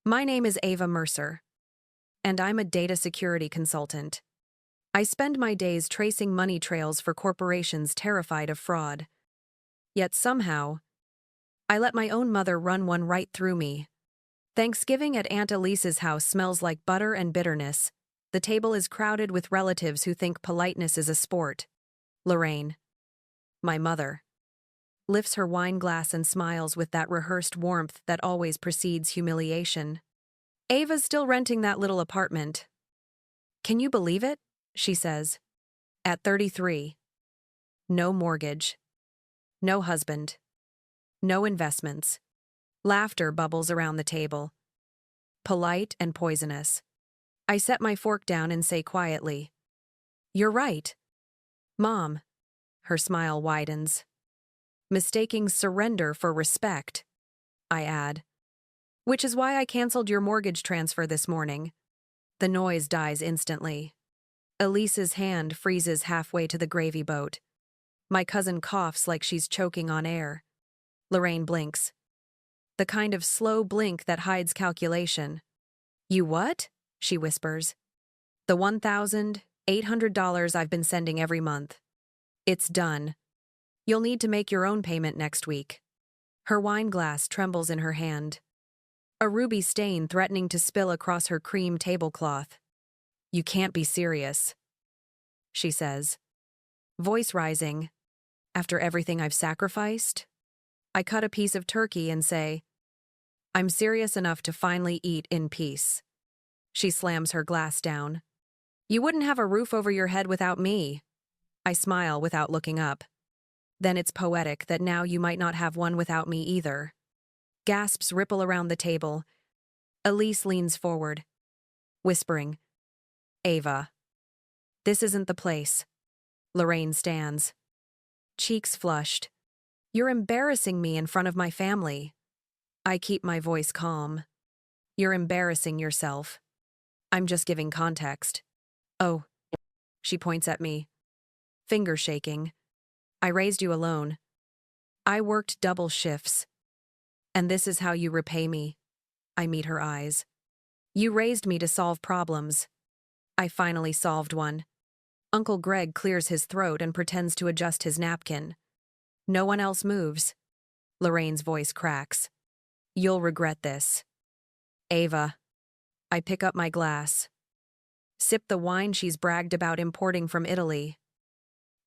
My name is Ava Mercer, and I'm a data security consultant. I spend my days tracing money trails for corporations terrified of fraud. Yet somehow, I let my own mother run one right through me. Thanksgiving at Aunt Elise's house smells like butter and bitterness. The table is crowded with relatives who think politeness is a sport. Lorraine, my mother, lifts her wine glass and smiles with that rehearsed warmth that always precedes humiliation. Ava's still renting that little apartment. Can you believe it? She says. At 33. No mortgage. No husband. No investments. Laughter bubbles around the table. Polite and poisonous. I set my fork down and say quietly, "You're right, Mom." Her smile widens. Mistaking surrender for respect, I add. Which is why I canceled your mortgage transfer this morning. The noise dies instantly. Elise's hand freezes halfway to the gravy boat. My cousin coughs like she's choking on air. Lorraine blinks. The kind of slow blink that hides calculation. You what? She whispers. The $1,800 I've been sending every month. It's done. You'll need to make your own payment next week. Her wine glass trembles in her hand. A ruby stain threatening to spill across her cream tablecloth. You can't be serious, she says. Voice rising. After everything I've sacrificed? I cut a piece of turkey and say, I'm serious enough to finally eat in peace. She slams her glass down. You wouldn't have a roof over your head without me. I smile without looking up. Then it's poetic that now you might not have one without me either. Gasps ripple around the table. Elise leans forward, whispering, Ava. This isn't the place. Lorraine stands. Cheeks flushed. You're embarrassing me in front of my family. I keep my voice calm. You're embarrassing yourself. I'm just giving context. Oh, she points at me. Finger shaking. I raised you alone. I worked double shifts. And this is how you repay me. I meet her eyes. You raised me to solve problems. I finally solved one. Uncle Greg clears his throat and pretends to adjust his napkin. No one else moves. Lorraine's voice cracks. You'll regret this. Ava. I pick up my glass. Sip the wine she's bragged about importing from Italy.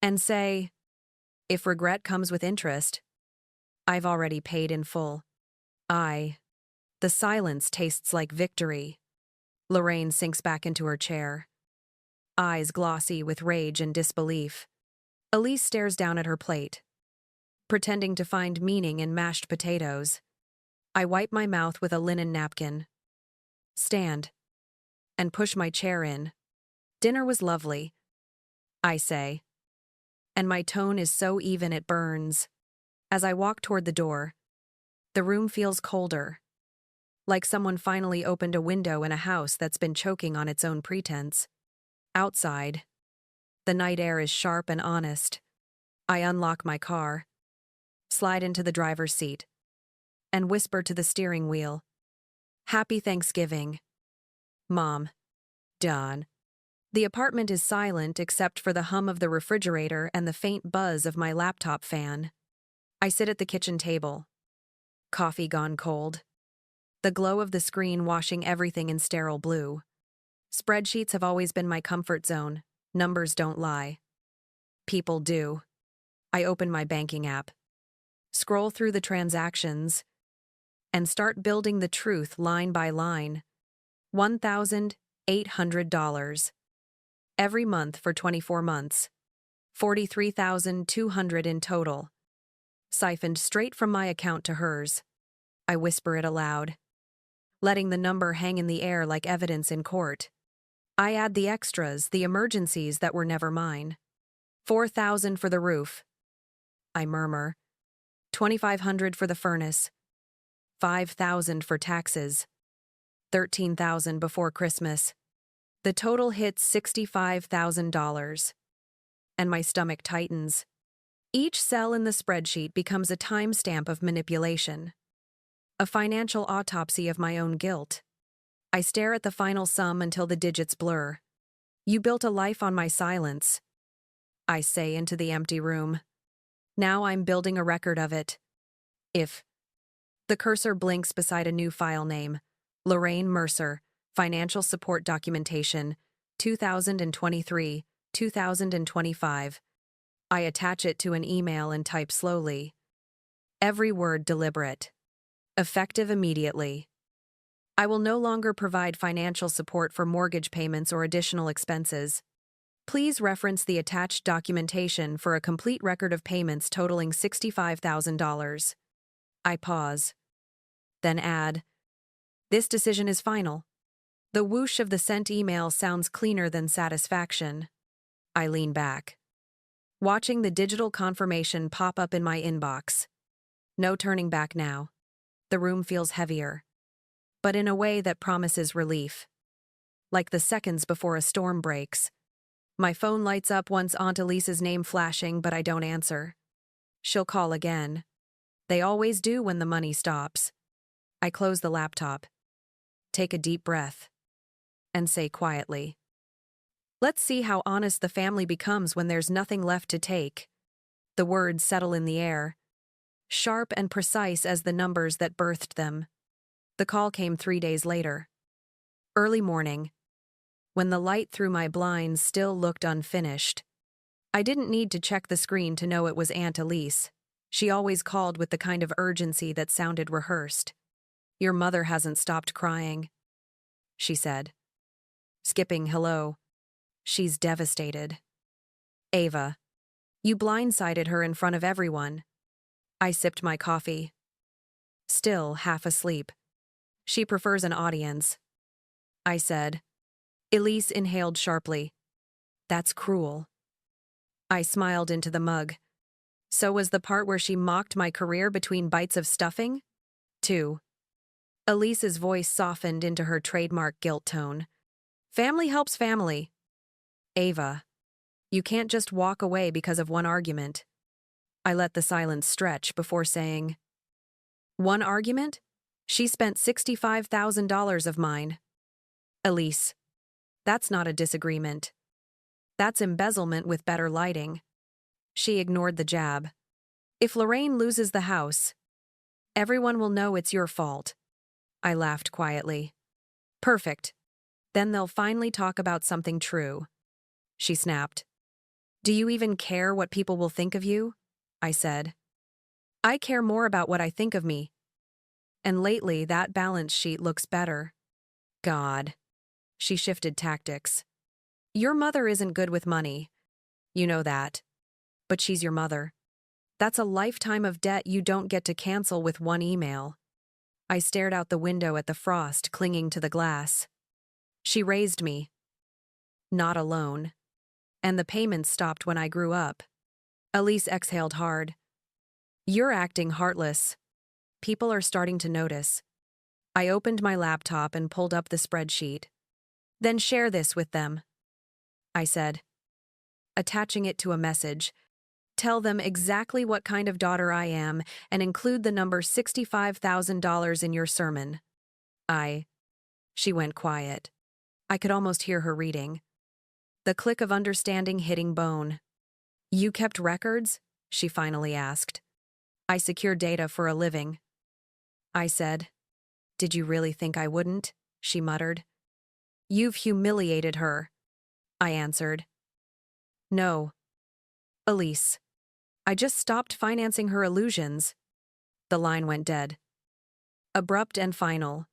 And say, if regret comes with interest, I've already paid in full. The silence tastes like victory. Lorraine sinks back into her chair. Eyes glossy with rage and disbelief. Elise stares down at her plate, pretending to find meaning in mashed potatoes. I wipe my mouth with a linen napkin. Stand. And push my chair in. Dinner was lovely, I say. And my tone is so even it burns. As I walk toward the door, the room feels colder. Like someone finally opened a window in a house that's been choking on its own pretense. Outside, the night air is sharp and honest. I unlock my car, slide into the driver's seat, and whisper to the steering wheel. Happy Thanksgiving, Mom. Dawn. The apartment is silent except for the hum of the refrigerator and the faint buzz of my laptop fan. I sit at the kitchen table. Coffee gone cold. The glow of the screen washing everything in sterile blue. Spreadsheets have always been my comfort zone. Numbers don't lie. People do. I open my banking app, scroll through the transactions, and start building the truth line by line. $1,800. Every month for 24 months. $43,200 in total. Siphoned straight from my account to hers. I whisper it aloud, letting the number hang in the air like evidence in court. I add the extras, the emergencies that were never mine. $4,000 for the roof. I murmur. $2,500 for the furnace. $5,000 for taxes. $13,000 before Christmas. The total hits $65,000. And my stomach tightens. Each cell in the spreadsheet becomes a timestamp of manipulation. A financial autopsy of my own guilt. I stare at the final sum until the digits blur. You built a life on my silence, I say into the empty room. Now I'm building a record of it. If. The cursor blinks beside a new file name. Lorraine Mercer, Financial Support Documentation, 2023, 2025. I attach it to an email and type slowly. Every word deliberate. Effective immediately. I will no longer provide financial support for mortgage payments or additional expenses. Please reference the attached documentation for a complete record of payments totaling $65,000. I pause. Then add, this decision is final. The whoosh of the sent email sounds cleaner than satisfaction. I lean back, watching the digital confirmation pop up in my inbox. No turning back now. The room feels heavier, but in a way that promises relief. Like the seconds before a storm breaks. My phone lights up once Aunt Elise's name flashing, but I don't answer. She'll call again. They always do when the money stops. I close the laptop, take a deep breath, and say quietly, let's see how honest the family becomes when there's nothing left to take. The words settle in the air, sharp and precise as the numbers that birthed them. The call came 3 days later. Early morning, when the light through my blinds still looked unfinished. I didn't need to check the screen to know it was Aunt Elise. She always called with the kind of urgency that sounded rehearsed. Your mother hasn't stopped crying, she said. Skipping hello. She's devastated. Ava. You blindsided her in front of everyone. I sipped my coffee. Still half asleep. She prefers an audience, I said. Elise inhaled sharply. That's cruel. I smiled into the mug. So was the part where she mocked my career between bites of stuffing? 2. Elise's voice softened into her trademark guilt tone. Family helps family. Ava, you can't just walk away because of one argument. I let the silence stretch before saying, one argument? She spent $65,000 of mine. Elise, that's not a disagreement. That's embezzlement with better lighting. She ignored the jab. If Lorraine loses the house, everyone will know it's your fault. I laughed quietly. Perfect. Then they'll finally talk about something true. She snapped. Do you even care what people will think of you? I said. I care more about what I think of me. And lately that balance sheet looks better. God. She shifted tactics. Your mother isn't good with money. You know that. But she's your mother. That's a lifetime of debt you don't get to cancel with one email. I stared out the window at the frost clinging to the glass. She raised me. Not alone. And the payments stopped when I grew up. Elise exhaled hard. You're acting heartless. People are starting to notice. I opened my laptop and pulled up the spreadsheet. Then share this with them, I said, attaching it to a message. Tell them exactly what kind of daughter I am and include the number $65,000 in your sermon. She went quiet. I could almost hear her reading. The click of understanding hitting bone. You kept records? She finally asked. I secure data for a living. I said. Did you really think I wouldn't? She muttered. You've humiliated her, I answered. No. Elise. I just stopped financing her illusions. The line went dead. Abrupt and final,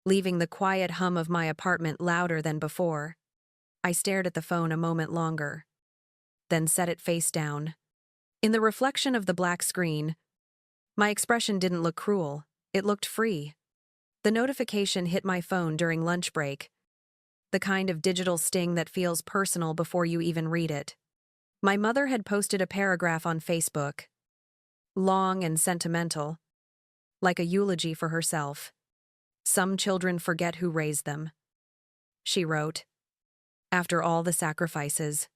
leaving the quiet hum of my apartment louder than before. I stared at the phone a moment longer, then set it face down. In the reflection of the black screen, my expression didn't look cruel, it looked free. The notification hit my phone during lunch break, the kind of digital sting that feels personal before you even read it. My mother had posted a paragraph on Facebook, long and sentimental, like a eulogy for herself. Some children forget who raised them. She wrote, after all the sacrifices,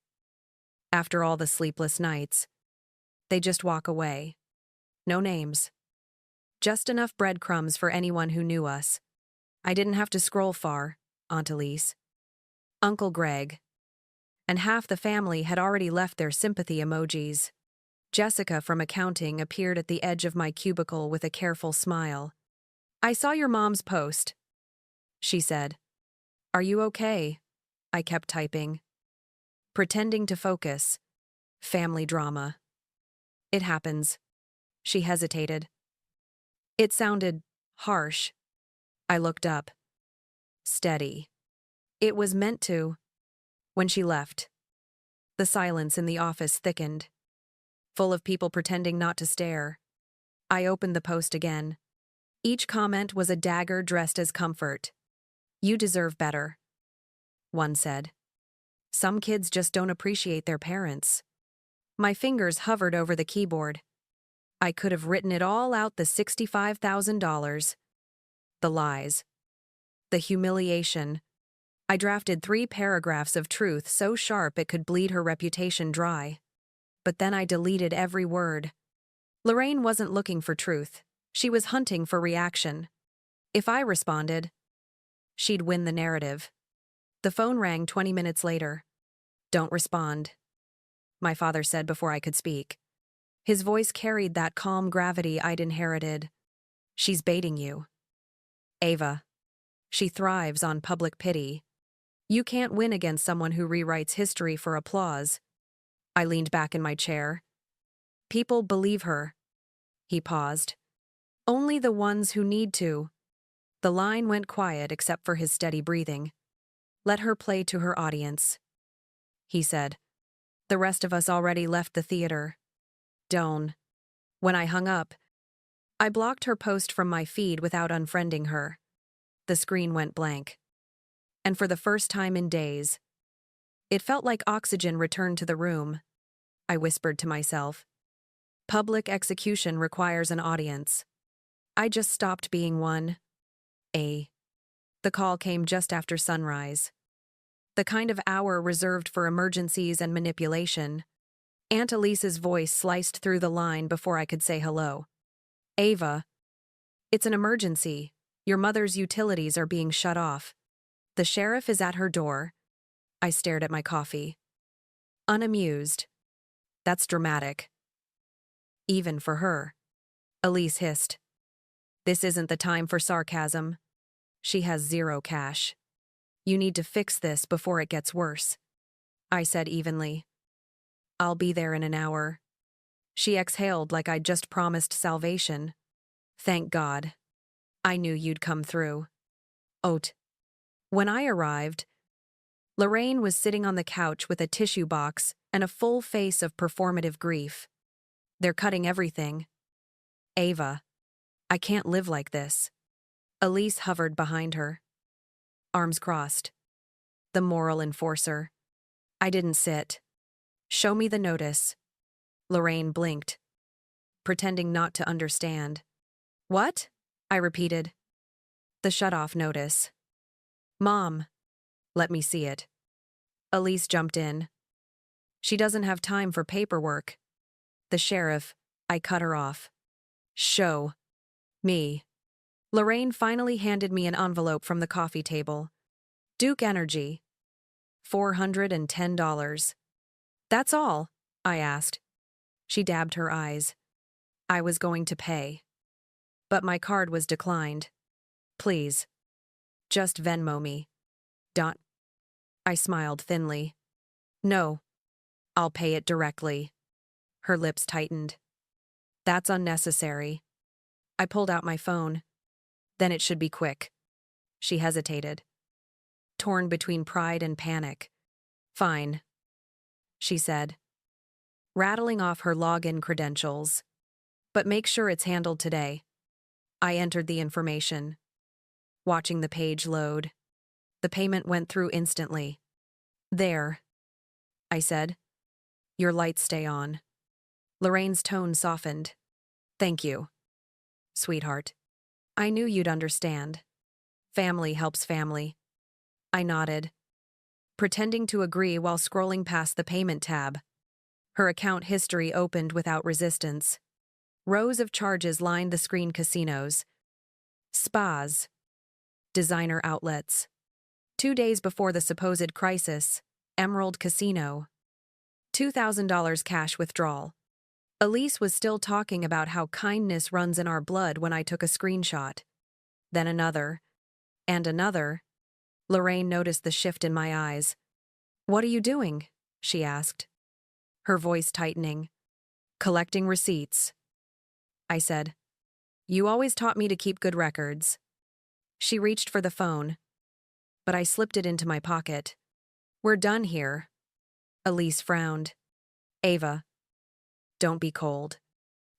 after all the sleepless nights, they just walk away. No names. Just enough breadcrumbs for anyone who knew us. I didn't have to scroll far, Aunt Elise. Uncle Greg. And half the family had already left their sympathy emojis. Jessica from accounting appeared at the edge of my cubicle with a careful smile. I saw your mom's post, she said. Are you okay? I kept typing. Pretending to focus. Family drama. It happens. She hesitated. It sounded harsh. I looked up. Steady. It was meant to. When she left, the silence in the office thickened, full of people pretending not to stare. I opened the post again. Each comment was a dagger dressed as comfort. You deserve better, one said. Some kids just don't appreciate their parents. My fingers hovered over the keyboard. I could have written it all out, the $65,000. The lies. The humiliation. I drafted 3 paragraphs of truth so sharp it could bleed her reputation dry. But then I deleted every word. Lorraine wasn't looking for truth. She was hunting for reaction. If I responded, she'd win the narrative. The phone rang 20 minutes later. Don't respond, my father said before I could speak. His voice carried that calm gravity I'd inherited. She's baiting you. Ava. She thrives on public pity. You can't win against someone who rewrites history for applause. I leaned back in my chair. People believe her. He paused. Only the ones who need to. The line went quiet except for his steady breathing. Let her play to her audience, he said. The rest of us already left the theater. Don't. When I hung up, I blocked her post from my feed without unfriending her. The screen went blank. And for the first time in days, it felt like oxygen returned to the room. I whispered to myself. Public execution requires an audience. I just stopped being one. The call came just after sunrise. The kind of hour reserved for emergencies and manipulation. Aunt Elise's voice sliced through the line before I could say hello. Ava. It's an emergency. Your mother's utilities are being shut off. The sheriff is at her door. I stared at my coffee. Unamused. That's dramatic. Even for her. Elise hissed. This isn't the time for sarcasm. She has 0 cash. You need to fix this before it gets worse. I said evenly. I'll be there in an hour. She exhaled like I'd just promised salvation. Thank God. I knew you'd come through. Oat. When I arrived, Lorraine was sitting on the couch with a tissue box and a full face of performative grief. They're cutting everything. Ava. I can't live like this. Elise hovered behind her. Arms crossed. The moral enforcer. I didn't sit. Show me the notice. Lorraine blinked, pretending not to understand. What? I repeated. The shut-off notice. Mom. Let me see it. Elise jumped in. She doesn't have time for paperwork. The sheriff. I cut her off. Show me. Lorraine finally handed me an envelope from the coffee table. Duke Energy. $410. That's all? I asked. She dabbed her eyes. I was going to pay. But my card was declined. Please. Just Venmo me. Dot. I smiled thinly. No. I'll pay it directly. Her lips tightened. That's unnecessary. I pulled out my phone. Then it should be quick. She hesitated. Torn between pride and panic. Fine, she said, rattling off her login credentials. But make sure it's handled today. I entered the information. Watching the page load. The payment went through instantly. There, I said. Your lights stay on. Lorraine's tone softened. Thank you, sweetheart. I knew you'd understand. Family helps family. I nodded, pretending to agree while scrolling past the payment tab. Her account history opened without resistance. Rows of charges lined the screen: casinos, spas, designer outlets. 2 days before the supposed crisis, Emerald Casino. $2,000 cash withdrawal. Elise was still talking about how kindness runs in our blood when I took a screenshot. Then another. And another. Lorraine noticed the shift in my eyes. "What are you doing?" she asked, her voice tightening. "Collecting receipts," I said. "You always taught me to keep good records." She reached for the phone, but I slipped it into my pocket. "We're done here." Elise frowned. "Ava, don't be cold."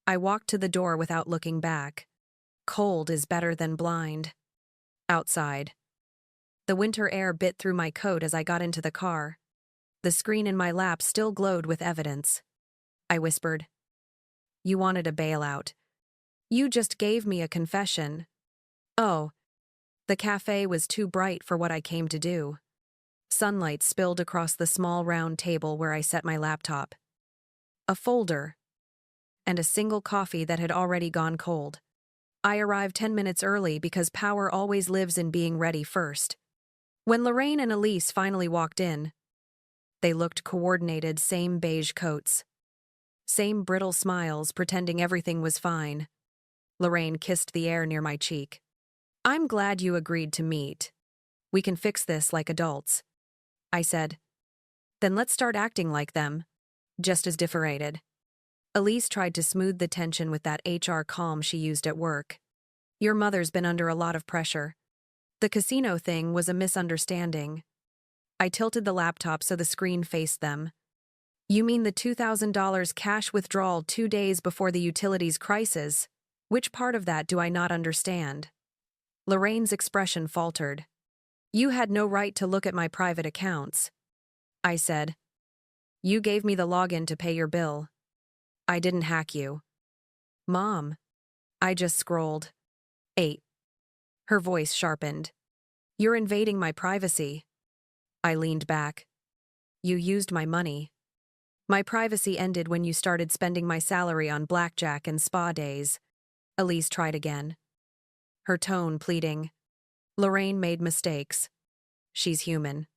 I walked to the door without looking back. Cold is better than blind. Outside. The winter air bit through my coat as I got into the car. The screen in my lap still glowed with evidence. I whispered, "You wanted a bailout. You just gave me a confession." "Oh." The cafe was too bright for what I came to do. Sunlight spilled across the small round table where I set my laptop. A folder. And a single coffee that had already gone cold. I arrived 10 minutes early because power always lives in being ready first. When Lorraine and Elise finally walked in, they looked coordinated, same beige coats. Same brittle smiles, pretending everything was fine. Lorraine kissed the air near my cheek. "I'm glad you agreed to meet. We can fix this like adults," I said. "Then let's start acting like them, just as differentiated." Elise tried to smooth the tension with that HR calm she used at work. "Your mother's been under a lot of pressure. The casino thing was a misunderstanding." I tilted the laptop so the screen faced them. "You mean the $2,000 cash withdrawal 2 days before the utilities crisis? Which part of that do I not understand?" Lorraine's expression faltered. "You had no right to look at my private accounts," I said. "You gave me the login to pay your bill. I didn't hack you." "Mom." I just scrolled. 8. Her voice sharpened. "You're invading my privacy." I leaned back. "You used my money." "My privacy ended when you started spending my salary on blackjack and spa days." Elise tried again. Her tone pleading. "Lorraine made mistakes. She's human."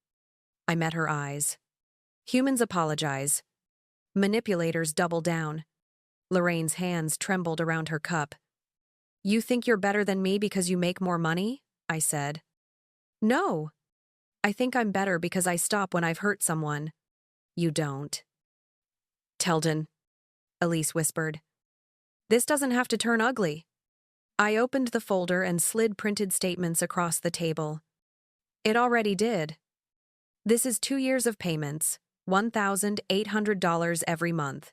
I met her eyes. "Humans apologize. Manipulators double down." Lorraine's hands trembled around her cup. "You think you're better than me because you make more money?" I said. "No. I think I'm better because I stop when I've hurt someone." "You don't." "Teldon," Elise whispered. "This doesn't have to turn ugly." I opened the folder and slid printed statements across the table. It already did. "This is 2 years of payments, $1,800 every month.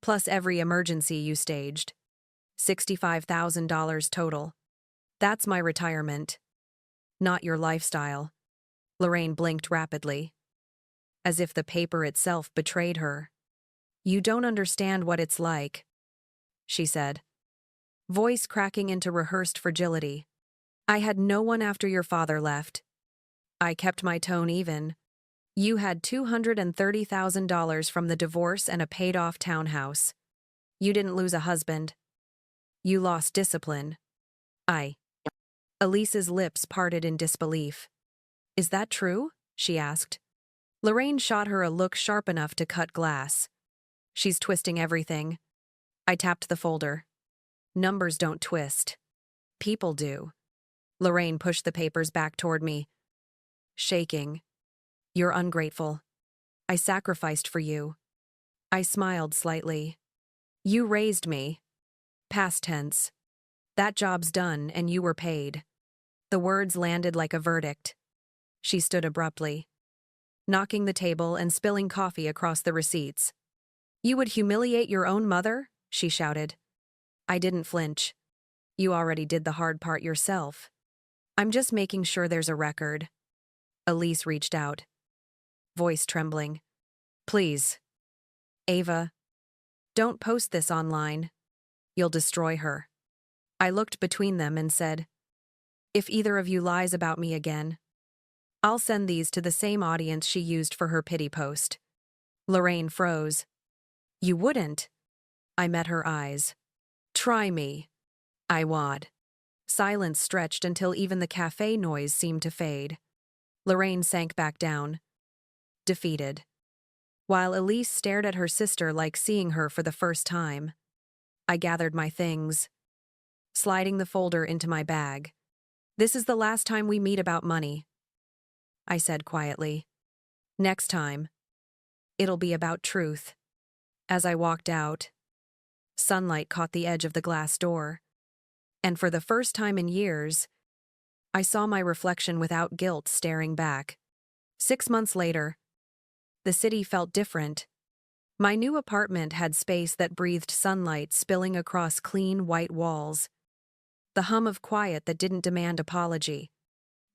Plus every emergency you staged. $65,000 total. That's my retirement. Not your lifestyle." Lorraine blinked rapidly, as if the paper itself betrayed her. "You don't understand what it's like," she said, voice cracking into rehearsed fragility. "I had no one after your father left. I kept my tone even. You had $230,000 from the divorce and a paid-off townhouse. You didn't lose a husband. You lost discipline." Elise's lips parted in disbelief. "Is that true?" she asked. Lorraine shot her a look sharp enough to cut glass. "She's twisting everything." I tapped the folder. "Numbers don't twist. People do." Lorraine pushed the papers back toward me, shaking. "You're ungrateful. I sacrificed for you." I smiled slightly. "You raised me. Past tense. That job's done and you were paid." The words landed like a verdict. She stood abruptly, knocking the table and spilling coffee across the receipts. "You would humiliate your own mother?" she shouted. I didn't flinch. "You already did the hard part yourself. I'm just making sure there's a record." Elise reached out, voice trembling. "Please. Ava, don't post this online. You'll destroy her." I looked between them and said, "If either of you lies about me again, I'll send these to the same audience she used for her pity post." Lorraine froze. "You wouldn't?" I met her eyes. "Try me. I would." Silence stretched until even the cafe noise seemed to fade. Lorraine sank back down, defeated, while Elise stared at her sister like seeing her for the first time. I gathered my things, sliding the folder into my bag. "This is the last time we meet about money," I said quietly. "Next time, it'll be about truth." As I walked out, sunlight caught the edge of the glass door, and for the first time in years, I saw my reflection without guilt staring back. 6 months later, the city felt different. My new apartment had space that breathed sunlight spilling across clean white walls, the hum of quiet that didn't demand apology.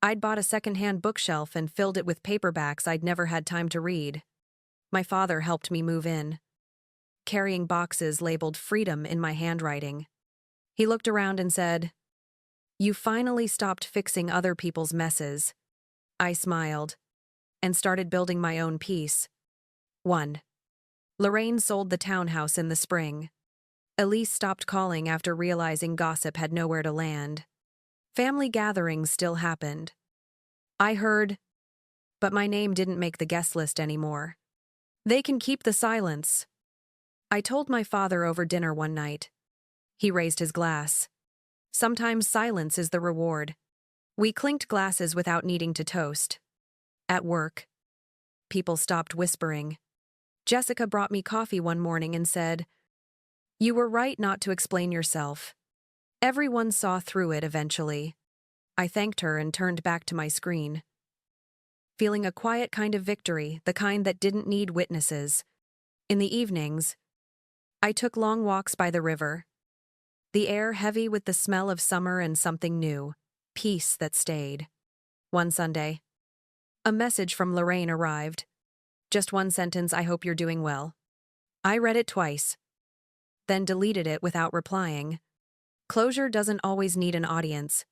I'd bought a secondhand bookshelf and filled it with paperbacks I'd never had time to read. My father helped me move in, carrying boxes labeled freedom in my handwriting. He looked around and said, "You finally stopped fixing other people's messes." I smiled and started building my own peace. 1. Lorraine sold the townhouse in the spring. Elise stopped calling after realizing gossip had nowhere to land. Family gatherings still happened. I heard, but my name didn't make the guest list anymore. "They can keep the silence," I told my father over dinner one night. He raised his glass. Sometimes silence is the reward. We clinked glasses without needing to toast. At work, people stopped whispering. Jessica brought me coffee one morning and said, "You were right not to explain yourself." Everyone saw through it eventually. I thanked her and turned back to my screen, feeling a quiet kind of victory, the kind that didn't need witnesses. In the evenings, I took long walks by the river, the air heavy with the smell of summer and something new, peace that stayed. One Sunday, a message from Lorraine arrived. Just one sentence: "I hope you're doing well." I read it twice, then deleted it without replying. Closure doesn't always need an audience.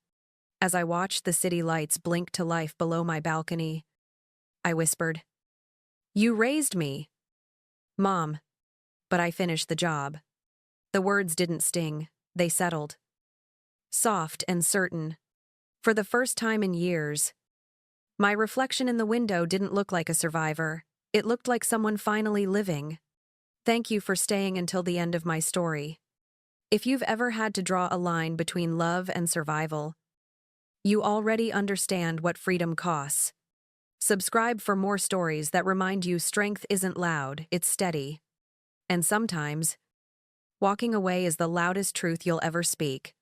As I watched the city lights blink to life below my balcony, I whispered, "You raised me, Mom," but I finished the job. The words didn't sting, they settled. Soft and certain. For the first time in years, my reflection in the window didn't look like a survivor. It looked like someone finally living. Thank you for staying until the end of my story. If you've ever had to draw a line between love and survival, you already understand what freedom costs. Subscribe for more stories that remind you strength isn't loud, it's steady. And sometimes, walking away is the loudest truth you'll ever speak.